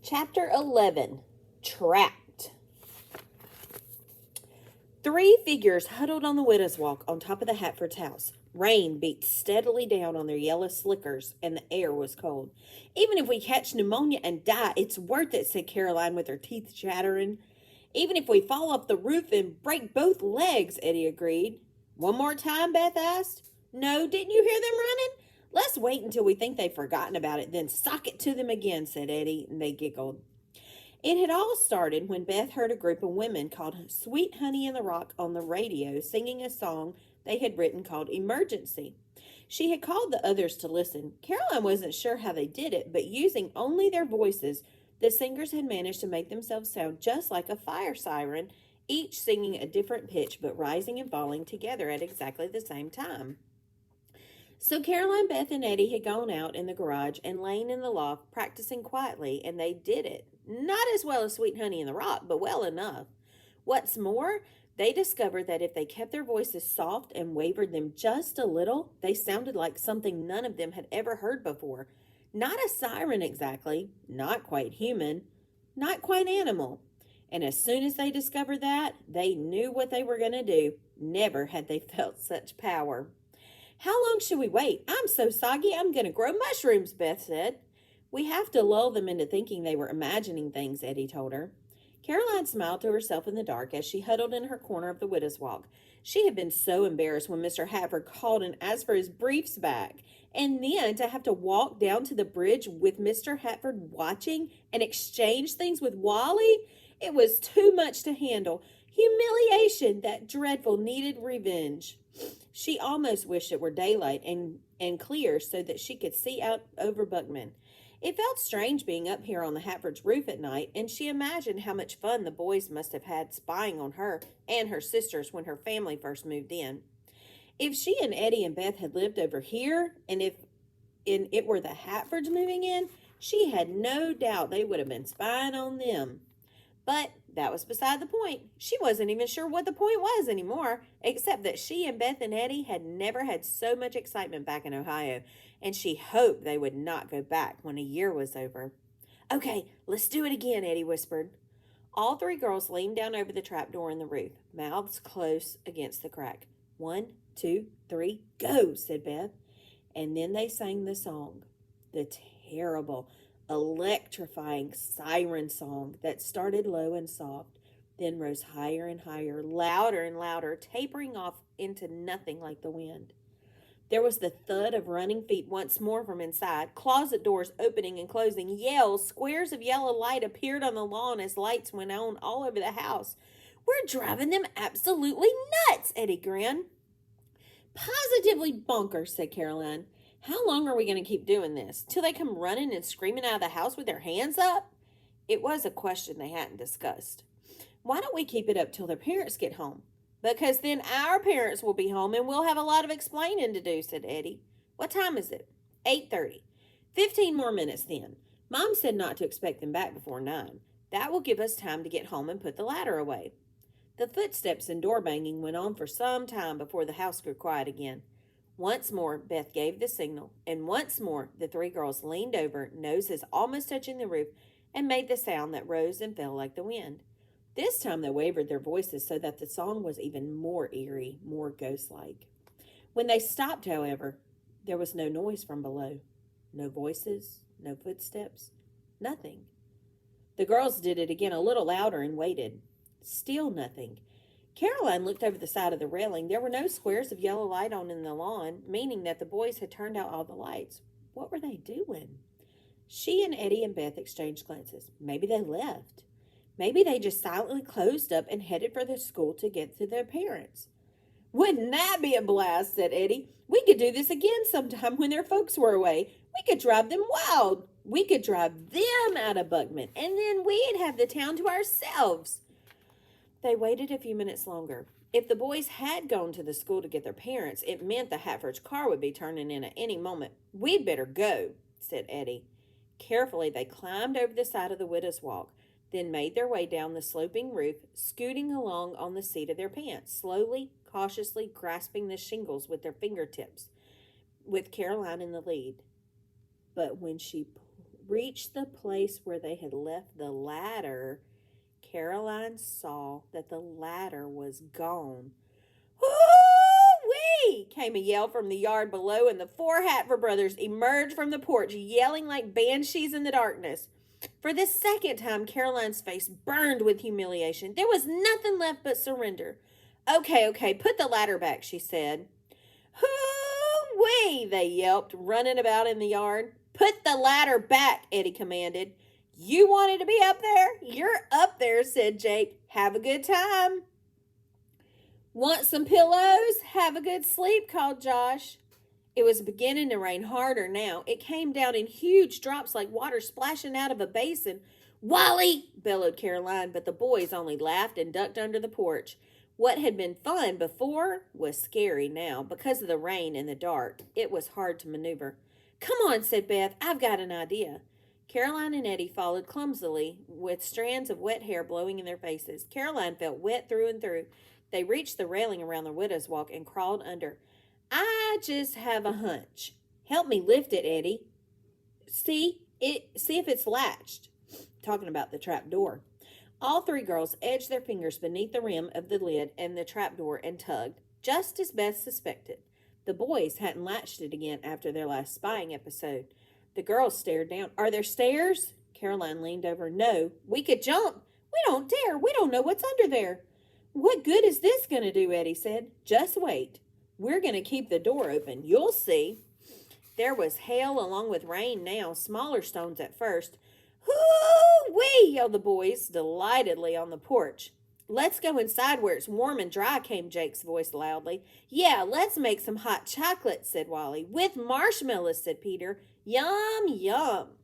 Chapter 11 Trapped. Three figures huddled on the widow's walk on top of the Hatford's house. Rain beat steadily down on their yellow slickers, and the air was cold. "Even if we catch pneumonia and die, it's worth it," said Caroline with her teeth chattering. "Even if we fall off the roof and break both legs," Eddie agreed. "One more time?" Beth asked. "No, didn't you hear them running? Let's wait until we think they've forgotten about it, then sock it to them again," said Eddie, and they giggled. It had all started when Beth heard a group of women called Sweet Honey in the Rock on the radio singing a song they had written called Emergency. She had called the others to listen. Caroline wasn't sure how they did it, but using only their voices, the singers had managed to make themselves sound just like a fire siren, each singing a different pitch but rising and falling together at exactly the same time. So Caroline, Beth, and Eddie had gone out in the garage and lain in the loft practicing quietly, and they did it. Not as well as Sweet Honey in the Rock, but well enough. What's more, they discovered that if they kept their voices soft and wavered them just a little, they sounded like something none of them had ever heard before. Not a siren exactly, not quite human, not quite animal. And as soon as they discovered that, they knew what they were going to do. Never had they felt such power. "How long should we wait? I'm so soggy I'm going to grow mushrooms," Beth said. "We have to lull them into thinking they were imagining things," Eddie told her. Caroline smiled to herself in the dark as she huddled in her corner of the widow's walk. She had been so embarrassed when Mr. Hatford called and asked for his briefs back. And then to have to walk down to the bridge with Mr. Hatford watching and exchange things with Wally, it was too much to handle. Humiliation, that dreadful needed revenge. She almost wished it were daylight and clear so that she could see out over Buckman. It felt strange being up here on the Hatford's roof at night, and she imagined how much fun the boys must have had spying on her and her sisters when her family first moved in. If she and Eddie and Beth had lived over here, and if it were the Hatfords moving in, she had no doubt they would have been spying on them. But that was beside the point. She wasn't even sure what the point was anymore, except that she and Beth and Eddie had never had so much excitement back in Ohio, and she hoped they would not go back when a year was over. "Okay, let's do it again," Eddie whispered. All three girls leaned down over the trapdoor in the roof, mouths close against the crack. "1, 2, 3, go," said Beth. And then they sang the song, the terrible, electrifying siren song that started low and soft, then rose higher and higher, louder and louder, tapering off into nothing like the wind. There was the thud of running feet once more from inside, closet doors opening and closing, yells, squares of yellow light appeared on the lawn as lights went on all over the house. "We're driving them absolutely nuts," Eddie grinned. "Positively bonkers," said Caroline. "How long are we going to keep doing this? Till they come running and screaming out of the house with their hands up?" It was a question they hadn't discussed. "Why don't we keep it up till their parents get home?" "Because then our parents will be home and we'll have a lot of explaining to do," said Eddie. "What time is it?" 8:30. 15 more minutes then. Mom said not to expect them back before 9. That will give us time to get home and put the ladder away. The footsteps and door banging went on for some time before the house grew quiet again. Once more, Beth gave the signal, and once more the three girls leaned over, noses almost touching the roof, and made the sound that rose and fell like the wind. This time they wavered their voices so that the song was even more eerie, more ghost-like. When they stopped, however, there was no noise from below. No voices, no footsteps, nothing. The girls did it again a little louder and waited. Still nothing. Caroline looked over the side of the railing. There were no squares of yellow light on in the lawn, meaning that the boys had turned out all the lights. What were they doing? She and Eddie and Beth exchanged glances. Maybe they left. Maybe they just silently closed up and headed for the school to get to their parents. "Wouldn't that be a blast?" said Eddie. "We could do this again sometime when their folks were away. We could drive them wild. We could drive them out of Buckman, and then we'd have the town to ourselves." They waited a few minutes longer. If the boys had gone to the school to get their parents, it meant the Hatford's car would be turning in at any moment. "We'd better go," said Eddie. Carefully, they climbed over the side of the widow's walk, then made their way down the sloping roof, scooting along on the seat of their pants, slowly, cautiously grasping the shingles with their fingertips, with Caroline in the lead. But when reached the place where they had left the ladder, Caroline saw that the ladder was gone. "Whoo-wee!" came a yell from the yard below, and the four Hatford brothers emerged from the porch, yelling like banshees in the darkness. For the second time, Caroline's face burned with humiliation. There was nothing left but surrender. Okay, put the ladder back, she said. "Hoo-wee!" they yelped, running about in the yard. "Put the ladder back," Eddie commanded. "You wanted to be up there? You're up there," said Jake. "Have a good time." "Want some pillows? Have a good sleep," called Josh. It was beginning to rain harder now. It came down in huge drops like water splashing out of a basin. "Wally!" bellowed Caroline, but the boys only laughed and ducked under the porch. What had been fun before was scary now. Because of the rain and the dark, it was hard to maneuver. "Come on," said Beth. "I've got an idea." Caroline and Eddie followed clumsily, with strands of wet hair blowing in their faces. Caroline felt wet through and through. They reached the railing around the widow's walk and crawled under. "I just have a hunch." "Help me lift it, Eddie." See if it's latched." Talking about the trap door. All three girls edged their fingers beneath the rim of the lid and the trapdoor and tugged, just as Beth suspected. The boys hadn't latched it again after their last spying episode. The girls stared down. "Are there stairs?" Caroline leaned over. "No. We could jump." "We don't dare. We don't know what's under there." "What good is this going to do?" Eddie said. "Just wait. We're going to keep the door open. You'll see." There was hail along with rain now, smaller stones at first. "Hoo-wee!" yelled the boys delightedly on the porch. "Let's go inside where it's warm and dry," came Jake's voice loudly. "Yeah, let's make some hot chocolate," said Wally. "With marshmallows," said Peter. "Yum, yum."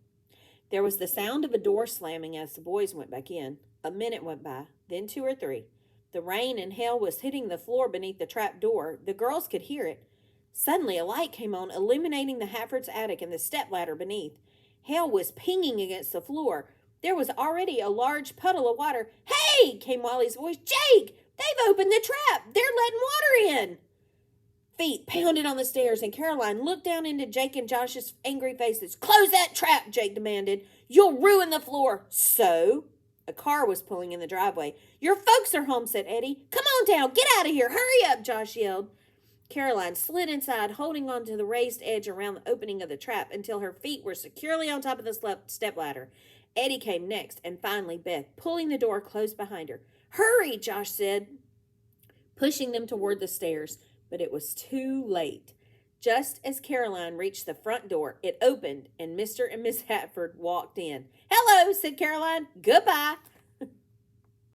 There was the sound of a door slamming as the boys went back in. A minute went by, then 2 or 3. The rain and hail was hitting the floor beneath the trap door. The girls could hear it. Suddenly a light came on, illuminating the Hatford's attic and the stepladder beneath. Hail was pinging against the floor. There was already a large puddle of water. "Hey!" came Wally's voice. "Jake! They've opened the trap! They're letting water in!" Feet pounded on the stairs, and Caroline looked down into Jake and Josh's angry faces. "Close that trap!" Jake demanded. "You'll ruin the floor." "So?" A car was pulling in the driveway. "Your folks are home," said Eddie. "Come on down. Get out of here. Hurry up," Josh yelled. Caroline slid inside, holding on to the raised edge around the opening of the trap until her feet were securely on top of the stepladder. Eddie came next, and finally Beth, pulling the door closed behind her. "Hurry," Josh said, pushing them toward the stairs. But it was too late. Just as Caroline reached the front door, it opened, and Mr. and Miss Hatford walked in. "Hello," said Caroline. "Goodbye."